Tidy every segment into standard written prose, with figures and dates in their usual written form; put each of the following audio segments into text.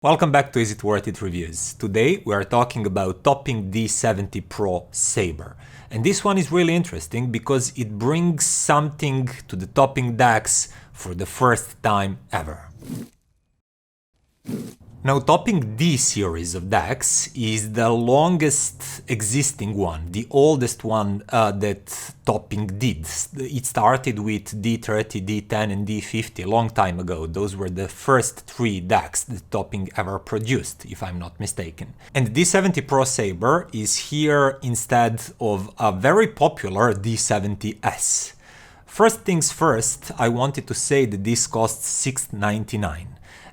Welcome back to Is It Worth It Reviews. Today we are talking about Topping D70 Pro Sabre. And this one is really interesting because it brings something to the Topping DACs for the first time ever. Now, Topping D series of DACs is the longest existing one, the oldest one that Topping did. It started with D30, D10 and D50 a long time ago. Those were the first three DACs that Topping ever produced, if I'm not mistaken. And D70 Pro Sabre is here instead of a very popular D70S. First things first, I wanted to say that this costs $699.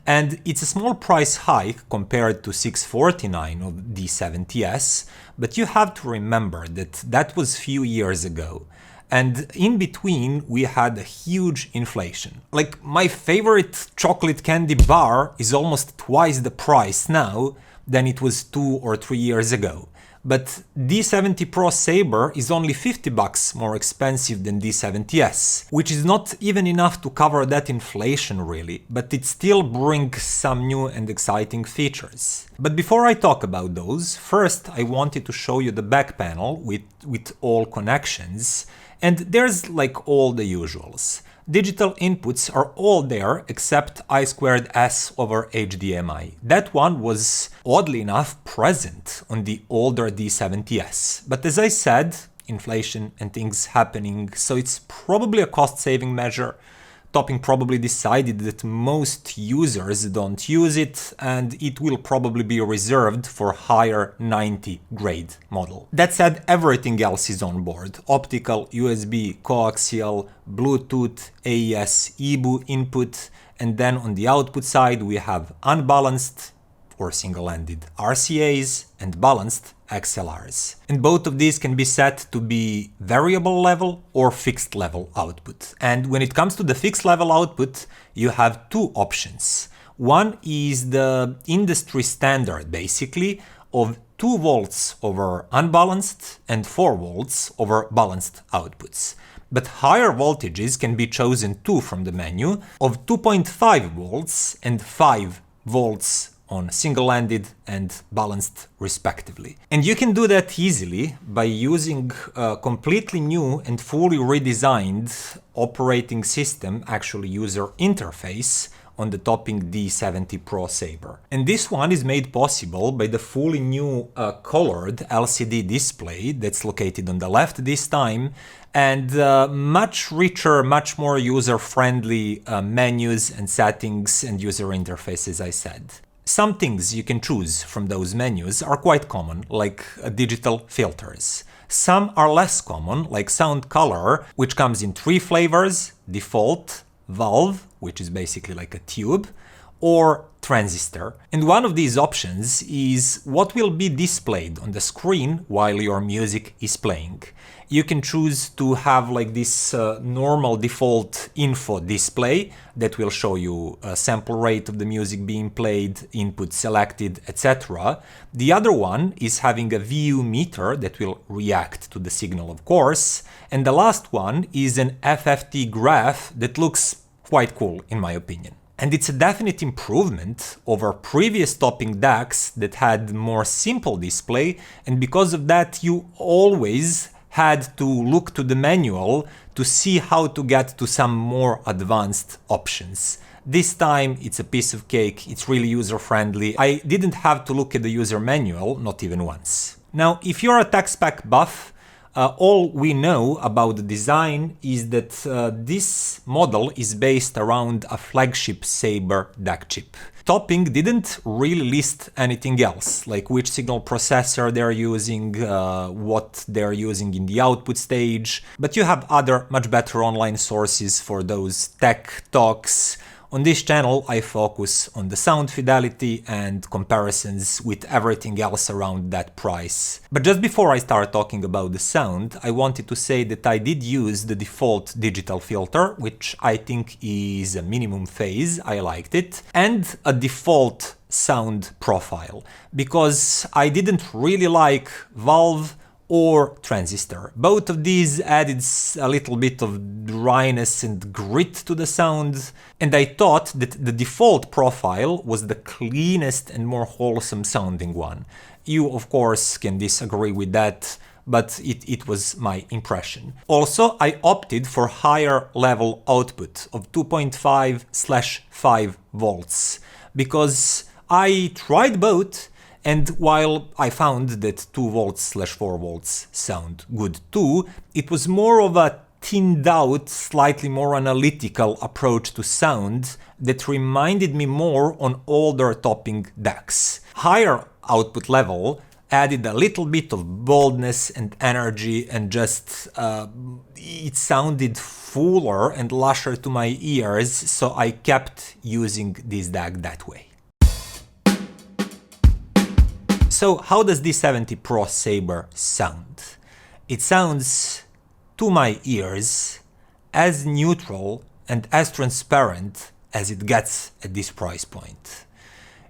And it's a small price hike compared to $649 of D70S, but you have to remember that that was few years ago. And in between, we had a huge inflation. Like, my favorite chocolate candy bar is almost twice the price now than it was 2 or 3 years ago. But D70 Pro Sabre is only $50 more expensive than D70S, which is not even enough to cover that inflation really, but it still brings some new and exciting features. But before I talk about those, first I wanted to show you the back panel with all connections, and there's like all the usuals. Digital inputs are all there except I2S over HDMI. That one was, oddly enough, present on the older D70S. But as I said, inflation and things happening, so it's probably a cost-saving measure. Topping probably decided that most users don't use it, and it will probably be reserved for higher 90 grade model. That said, everything else is on board. Optical, USB, coaxial, Bluetooth, AES, EBU input, and then on the output side we have unbalanced or single-ended RCAs and balanced XLRs. And both of these can be set to be variable level or fixed level output. And when it comes to the fixed level output, you have two options. One is the industry standard, basically, of 2 volts over unbalanced and 4 volts over balanced outputs. But higher voltages can be chosen too from the menu of 2.5 volts and 5 volts on single-ended and balanced respectively. And you can do that easily by using a completely new and fully redesigned operating system, actually user interface, on the Topping D70 Pro Sabre. And this one is made possible by the fully new colored LCD display that's located on the left this time, and much richer, much more user-friendly menus and settings and user interface, as I said. Some things you can choose from those menus are quite common, like digital filters. Some are less common, like sound color, which comes in 3 flavors: default, valve, which is basically like a tube, or transistor. And one of these options is what will be displayed on the screen while your music is playing. You can choose to have like this normal default info display that will show you a sample rate of the music being played, input selected, etc. The other one is having a VU meter that will react to the signal, of course. And the last one is an FFT graph that looks quite cool, in my opinion. And it's a definite improvement over previous Topping DACs that had more simple display, and because of that you always had to look to the manual to see how to get to some more advanced options. This time it's a piece of cake, it's really user-friendly. I didn't have to look at the user manual, not even once. Now, if you're a tech spec buff, all we know about the design is that this model is based around a flagship Sabre DAC chip. Topping didn't really list anything else, like which signal processor they're using, what they're using in the output stage, but you have other much better online sources for those tech talks. On this channel, I focus on the sound fidelity and comparisons with everything else around that price. But just before I start talking about the sound, I wanted to say that I did use the default digital filter, which I think is a minimum phase, I liked it, and a default sound profile, because I didn't really like valve or transistor. Both of these added a little bit of dryness and grit to the sound, and I thought that the default profile was the cleanest and more wholesome sounding one. You, of course, can disagree with that, but it was my impression. Also, I opted for higher level output of 2.5/5 volts, because I tried both, and while I found that 2 volts/4 volts sound good too, it was more of a thinned out, slightly more analytical approach to sound that reminded me more on older Topping DACs. Higher output level added a little bit of boldness and energy, and just it sounded fuller and lusher to my ears, so I kept using this DAC that way. So how does D70 Pro Sabre sound? It sounds, to my ears, as neutral and as transparent as it gets at this price point.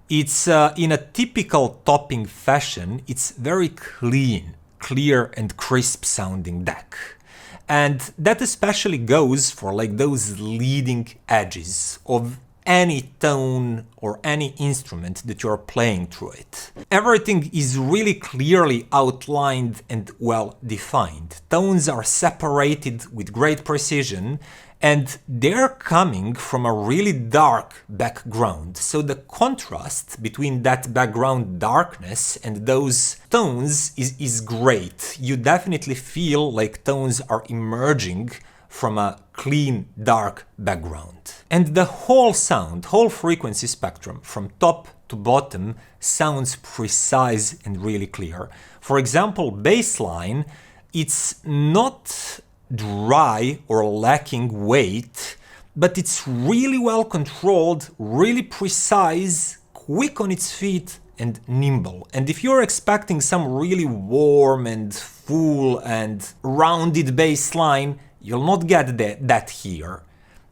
It's in a typical Topping fashion, it's very clean, clear and crisp sounding DAC. And that especially goes for like those leading edges of any tone or any instrument that you're playing through it. Everything is really clearly outlined and well defined. Tones are separated with great precision, and they're coming from a really dark background. So the contrast between that background darkness and those tones is great. You definitely feel like tones are emerging from a clean, dark background. And the whole sound, whole frequency spectrum, from top to bottom, sounds precise and really clear. For example, bassline, it's not dry or lacking weight, but it's really well controlled, really precise, quick on its feet, and nimble. And if you're expecting some really warm and full and rounded bass line, you'll not get that here.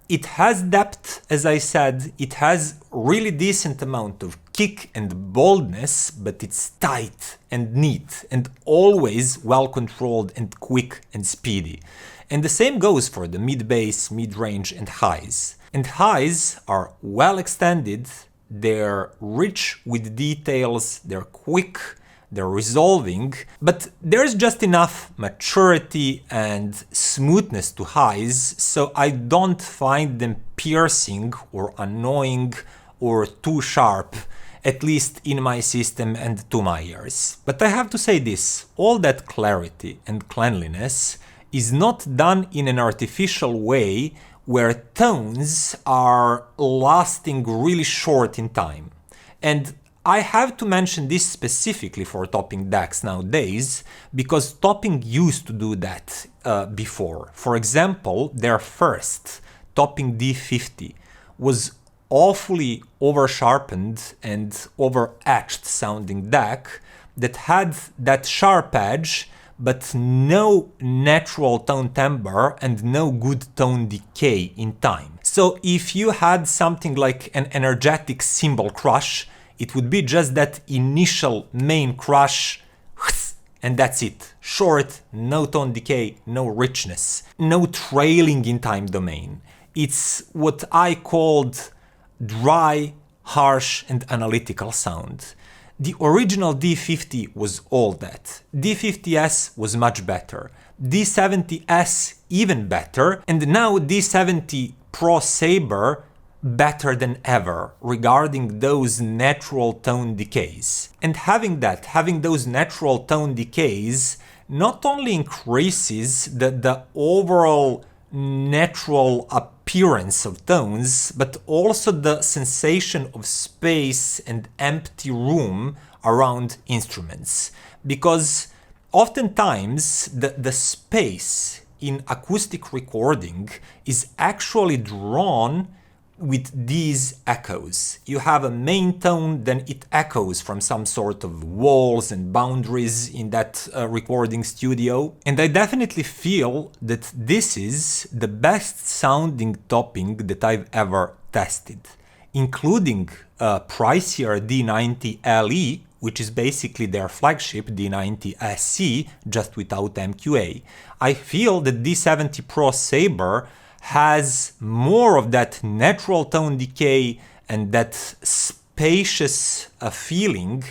It has depth, as I said, it has really decent amount of kick and boldness, but it's tight and neat and always well controlled and quick and speedy. And the same goes for the mid-bass, mid-range and highs. And highs are well extended, they're rich with details, they're quick, they're resolving, but there's just enough maturity and smoothness to highs, so I don't find them piercing or annoying or too sharp, at least in my system and to my ears. But I have to say this, all that clarity and cleanliness is not done in an artificial way where tones are lasting really short in time. And I have to mention this specifically for Topping DACs nowadays, because Topping used to do that before. For example, their first Topping D50 was awfully over-sharpened and over-etched sounding DAC that had that sharp edge, but no natural tone timbre and no good tone decay in time. So if you had something like an energetic cymbal crush, it would be just that initial main crush, and that's it. Short, no tone decay, no richness, no trailing in time domain. It's what I called dry, harsh and analytical sound. The original D50 was all that. D50S was much better. D70S even better, and now D70 Pro Sabre better than ever regarding those natural tone decays. And having those natural tone decays not only increases the overall natural appearance of tones, but also the sensation of space and empty room around instruments. Because oftentimes the space in acoustic recording is actually drawn with these echoes. You have a main tone, then it echoes from some sort of walls and boundaries in that recording studio. And I definitely feel that this is the best sounding topping that I've ever tested, including pricier D90 LE, which is basically their flagship D90SE, just without MQA. I feel that D70 Pro Sabre has more of that natural tone decay and that spacious feeling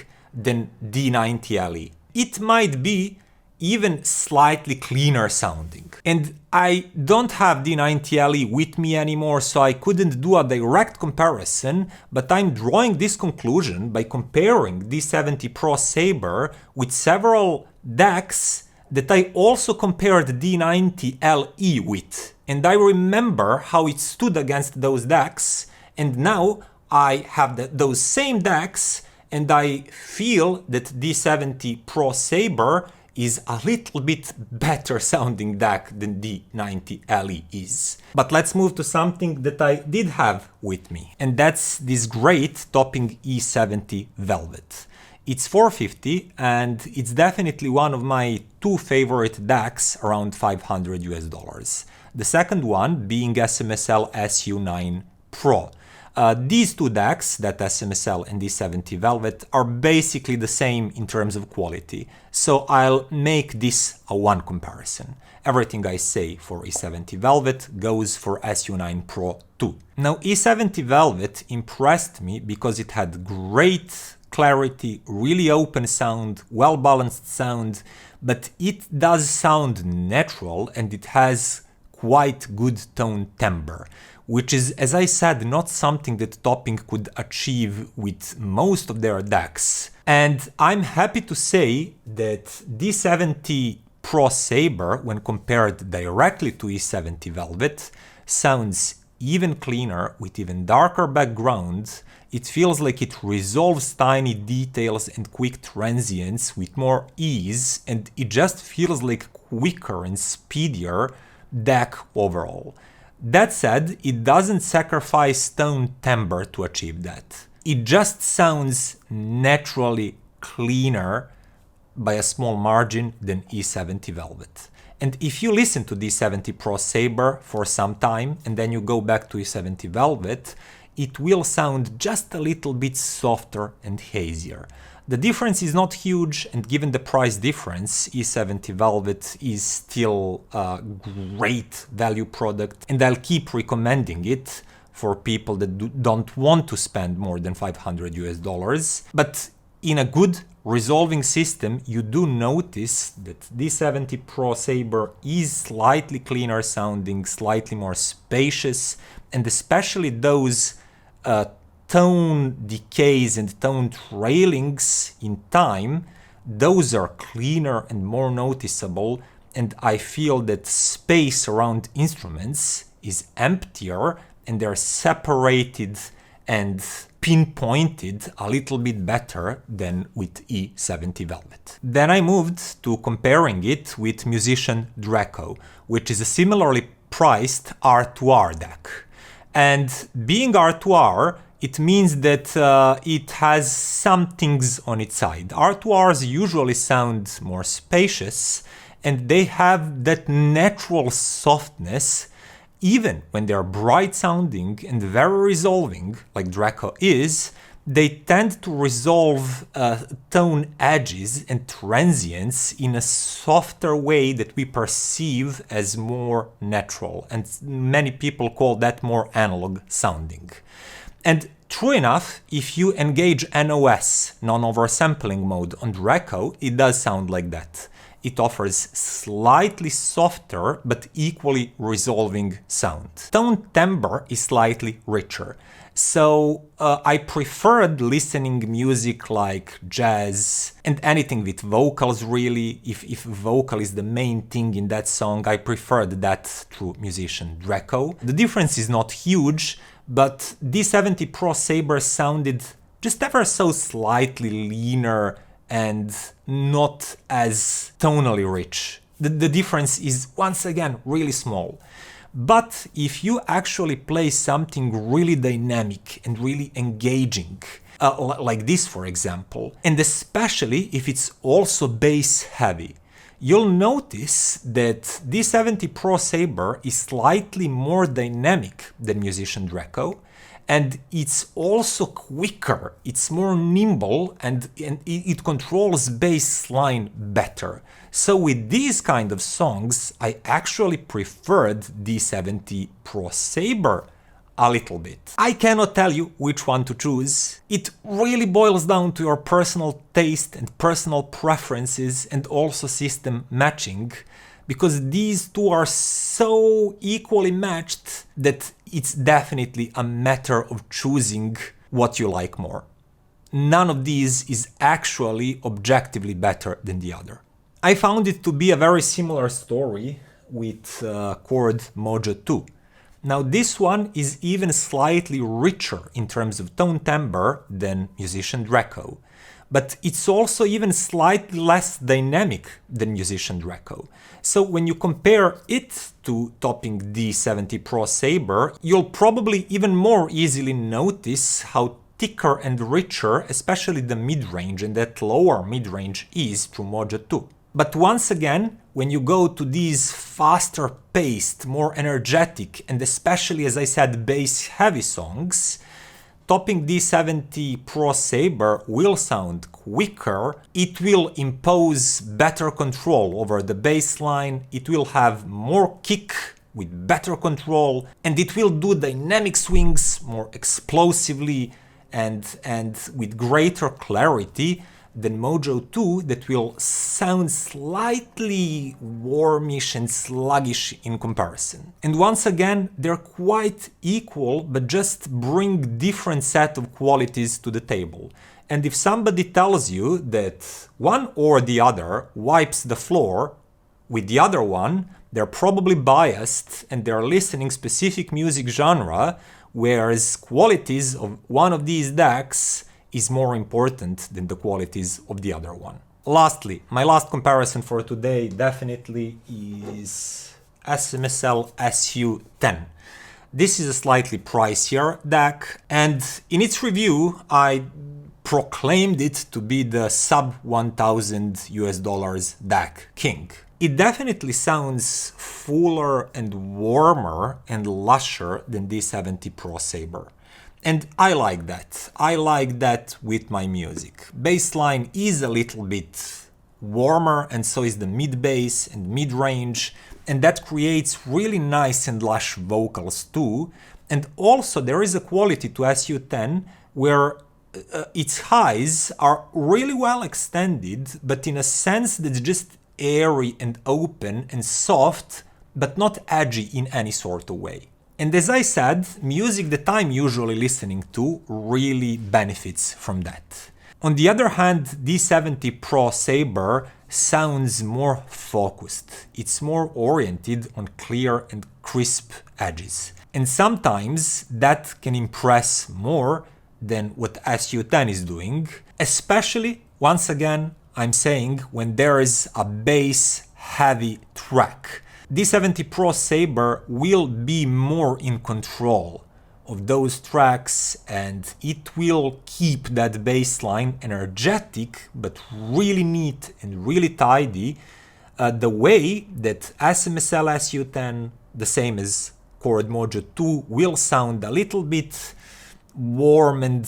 than D90LE. It might be even slightly cleaner sounding. And I don't have D90LE with me anymore, so I couldn't do a direct comparison, but I'm drawing this conclusion by comparing D70 Pro Sabre with several DACs that I also compared D90LE with. And I remember how it stood against those DACs, and now I have those same DACs, and I feel that D70 Pro Sabre is a little bit better sounding DAC than D90LE is. But let's move to something that I did have with me, and that's this great Topping E70 Velvet. It's $450 and it's definitely one of my two favorite DACs around $500 US. The second one being SMSL SU-9 Pro. These two DACs, that SMSL and D70 Velvet, are basically the same in terms of quality, so I'll make this a one comparison. Everything I say for E70 Velvet goes for SU-9 Pro too. Now, E70 Velvet impressed me because it had great clarity, really open sound, well-balanced sound, but it does sound natural and it has quite good tone timbre, which is, as I said, not something that Topping could achieve with most of their DACs. And I'm happy to say that D70 Pro Sabre, when compared directly to E70 Velvet, sounds even cleaner with even darker background. It feels like it resolves tiny details and quick transients with more ease, and it just feels like quicker and speedier DAC overall. That said, it doesn't sacrifice tone timbre to achieve that. It just sounds naturally cleaner by a small margin than E70 Velvet. And if you listen to D70 Pro Sabre for some time and then you go back to E70 Velvet, it will sound just a little bit softer and hazier. The difference is not huge, and given the price difference, E70 Velvet is still a great value product, and I'll keep recommending it for people that don't want to spend more than $500 US. But in a good resolving system, you do notice that D70 Pro Sabre is slightly cleaner sounding, slightly more spacious, and especially those tone decays and tone trailings in time, those are cleaner and more noticeable, and I feel that space around instruments is emptier and they're separated and pinpointed a little bit better than with E70 Velvet. Then I moved to comparing it with Musician Draco, which is a similarly priced R2R DAC. And being R2R, it means that it has some things on its side. R2Rs usually sound more spacious, and they have that natural softness, even when they're bright sounding and very resolving, like Draco is. They tend to resolve tone edges and transients in a softer way that we perceive as more natural, and many people call that more analog sounding. And true enough, if you engage NOS, non-oversampling mode, on Draco, it does sound like that. It offers slightly softer but equally resolving sound. Tone timbre is slightly richer. So I preferred listening music like jazz and anything with vocals really. If vocal is the main thing in that song, I preferred that through Musician Draco. The difference is not huge, but D70 Pro Sabre sounded just ever so slightly leaner and not as tonally rich. The difference is once again really small. But if you actually play something really dynamic and really engaging, like this for example, and especially if it's also bass heavy, you'll notice that D70 Pro Sabre is slightly more dynamic than Musician Draco, And it's also quicker, it's more nimble, and it controls bass line better. So with these kind of songs, I actually preferred D70 Pro Sabre a little bit. I cannot tell you which one to choose. It really boils down to your personal taste and personal preferences and also system matching, because these two are so equally matched that it's definitely a matter of choosing what you like more. None of these is actually objectively better than the other. I found it to be a very similar story with Chord Mojo 2. Now this one is even slightly richer in terms of tone timbre than Musician Draco, but it's also even slightly less dynamic than Musician Draco. So when you compare it to Topping D70 Pro Sabre, you'll probably even more easily notice how thicker and richer, especially the mid-range and that lower mid-range is through Mojo 2. But once again, when you go to these faster paced, more energetic, and especially, as I said, bass heavy songs, Topping D70 Pro Sabre will sound quicker, it will impose better control over the bass line, it will have more kick with better control, and it will do dynamic swings more explosively and with greater clarity than Mojo 2, that will sound slightly warmish and sluggish in comparison. And once again, they're quite equal, but just bring different set of qualities to the table. And if somebody tells you that one or the other wipes the floor with the other one, they're probably biased and they're listening specific music genre, whereas qualities of one of these DACs is more important than the qualities of the other one. Lastly, my last comparison for today definitely is SMSL SU-10. This is a slightly pricier DAC, and in its review I proclaimed it to be the sub $1,000 DAC king. It definitely sounds fuller and warmer and lusher than D70 Pro Sabre. And I like that. I like that with my music. Bassline is a little bit warmer, and so is the mid-bass and mid-range, and that creates really nice and lush vocals too. And also there is a quality to SU-10 where its highs are really well extended, but in a sense that's just airy and open and soft, but not edgy in any sort of way. And as I said, music that I'm usually listening to really benefits from that. On the other hand, D70 Pro Sabre sounds more focused. It's more oriented on clear and crisp edges. And sometimes that can impress more than what SU-10 is doing, especially, once again, I'm saying, when there is a bass-heavy track. D70 Pro Sabre will be more in control of those tracks, and it will keep that bass line energetic but really neat and really tidy, the way that SMSL SU-10, the same as Chord Mojo 2, will sound a little bit warm and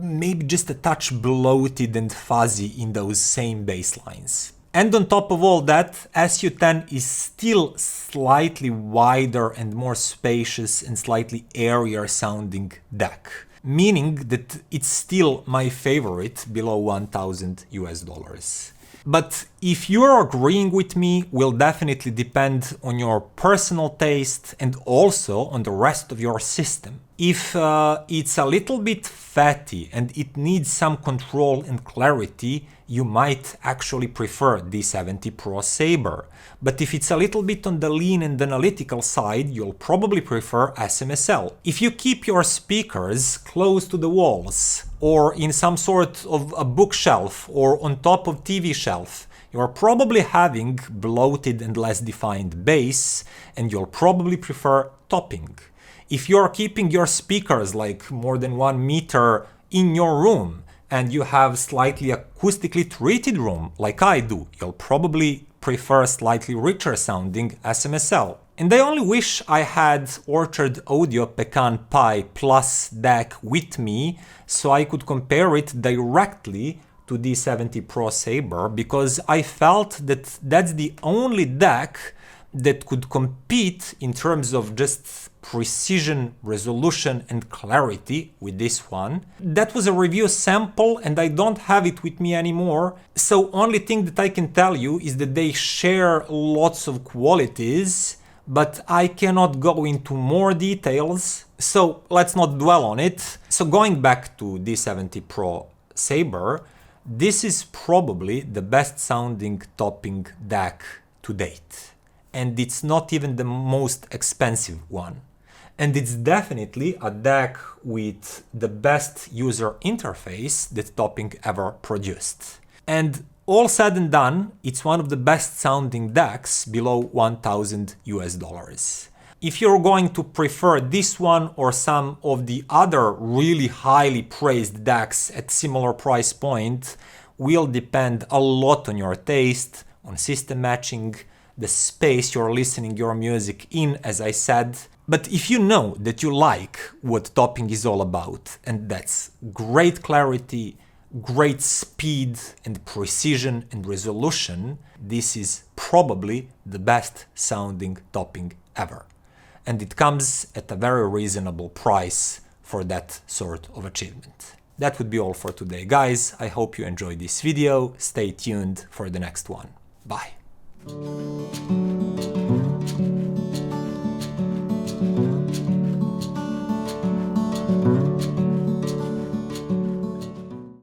maybe just a touch bloated and fuzzy in those same bass lines. And on top of all that, SU-10 is still slightly wider and more spacious and slightly airier sounding DAC, meaning that it's still my favorite below $1,000. But if you're agreeing with me, will definitely depend on your personal taste and also on the rest of your system. If it's a little bit fatty and it needs some control and clarity, you might actually prefer D70 Pro Sabre. But if it's a little bit on the lean and analytical side, you'll probably prefer SMSL. If you keep your speakers close to the walls, or in some sort of a bookshelf, or on top of TV shelf, you're probably having bloated and less defined bass, and you'll probably prefer topping. If you're keeping your speakers like more than 1 meter in your room, and you have slightly acoustically treated room like I do, you'll probably prefer slightly richer sounding SMSL. And I only wish I had Orchard Audio PecanPi Plus DAC with me so I could compare it directly to D70 Pro Sabre, because I felt that that's the only DAC that could compete in terms of just precision, resolution and clarity with this one. That was a review sample and I don't have it with me anymore, so only thing that I can tell you is that they share lots of qualities, but I cannot go into more details, so let's not dwell on it. So going back to D70 Pro Sabre, this is probably the best sounding topping DAC to date. And it's not even the most expensive one. And it's definitely a DAC with the best user interface that Topping ever produced. And all said and done, it's one of the best sounding DACs below $1,000. If you're going to prefer this one or some of the other really highly praised DACs at similar price point, will depend a lot on your taste, on system matching, the space you're listening your music in, as I said. But if you know that you like what Topping is all about, and that's great clarity, great speed and precision and resolution, this is probably the best sounding Topping ever. And it comes at a very reasonable price for that sort of achievement. That would be all for today, guys. I hope you enjoyed this video. Stay tuned for the next one. Bye.